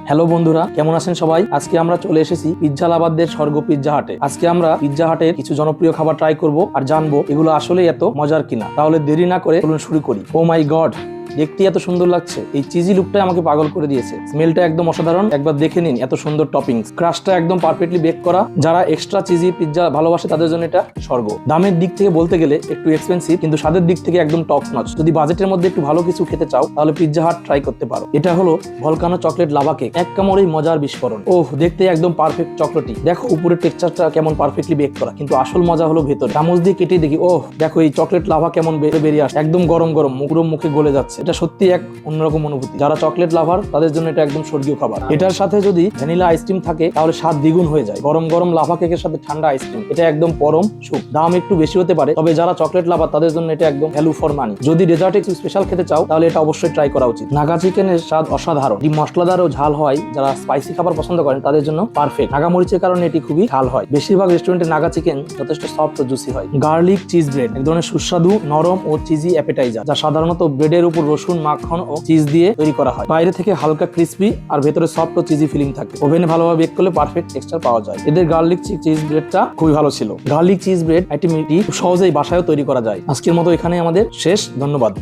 Hello বন্ধুরা, কেমন আছেন সবাই? আজকে আমরা চলে এসেছি পিৎজা লাভারদের স্বর্গ পিৎজা হাটে। আজকে আমরা পিৎজা হাটের কিছু জনপ্রিয় খাবার ট্রাই করব আর জানবো এগুলো আসলেই এত মজার কিনা। তাহলে দেরি না করে চলুন শুরু করি। ও মাই গড, দেখতে এত সুন্দর লাগছে। এই চিজি লুকটাই আমাকে পাগল করে দিয়েছে। স্মেলটা একদম অসাধারণ, একবার দেখে নিন। এত সুন্দর টপিংস, ক্রাশটা একদম পারফেক্টলি বেক করা। যারা এক্সট্রা চিজি পিৎজা ভালোবাসে তাদের জন্য এটা স্বর্গ। দামের দিক থেকে বলতে গেলে একটু এক্সপেন্সিভ, কিন্তু স্বাদের দিক থেকে একদম টপ নচ। যদি বাজেটের মধ্যে একটু ভালো কিছু খেতে চাও তাহলে পিৎজা হাট ট্রাই করতে পারো। এটা হলো ভলকানো চকলেট লাভা কেক, এক কামড়েই মজার বিস্ফোরণ। ওহ, দেখতে একদম পারফেক্ট চকলেটি। দেখো উপরের টেক্সচারটা কেমন পারফেক্টলি বেক করা, কিন্তু আসল মজা হলো ভেতরে। চামচ দিয়ে কেটে দেখি, ওহ দেখো এই চকলেট লাভা কেমন বেরিয়ে আসে, একদম গরম গরম, পুরো মুখে গলে যাচ্ছে। এটা সত্যি এক অন্যরকম অনুভূতি। যারা চকলেট লাভার তাদের জন্য এটা একদম স্বর্গীয় খাবার। এটার সাথে যদি ভ্যানিলা আইসক্রিম থাকে তাহলে স্বাদ দ্বিগুণ হয়ে যায়। গরম গরম লাভা কেকের সাথে ঠান্ডা আইসক্রিম, এটা একদম পরম সুখ। দাম একটু বেশি হতে পারে, তবে যারা চকলেট লাভার তাদের জন্য এটা একদম ভ্যালু ফর মানি। যদি ডেজার্টে একটু স্পেশাল খেতে চাও তাহলে এটা অবশ্যই ট্রাই করা উচিত। নাগা চিকেনের স্বাদ অসাধারণ। ডিম মশলাদার ও ঝাল হয়, যারা স্পাইসি খাবার পছন্দ করেন তাদের জন্য পারফেক্ট। নাগা মরিচের কারণে এটি খুবই ঝাল হয়। বেশিরভাগ রেস্টুরেন্টে নাগা চিকেন যথেষ্ট সফট ও জুসি হয়। গার্লিক চিজ ব্রেড এক ধরনের সুস্বাদু নরম ও চিজি অ্যাপেটাইজার, যা সাধারণত ব্রেডের উপর রসুন, মাখন ও চিজ দিয়ে তৈরি করা হয়। বাইরে থেকে হালকা ক্রিসপি আর ভেতরে সফট ও চিজি ফিলিং থাকে। ওভেনে ভালোভাবে বেক করলে পারফেক্ট টেক্সচার পাওয়া যায়। এদের গার্লিক চিজ ব্রেডটা খুবই ভালো ছিল। গার্লিক চিজ ব্রেড আইটেমটি সহজেই বাসায়ও তৈরি করা যায়। আজকের মতো এখানে আমাদের শেষ। ধন্যবাদ।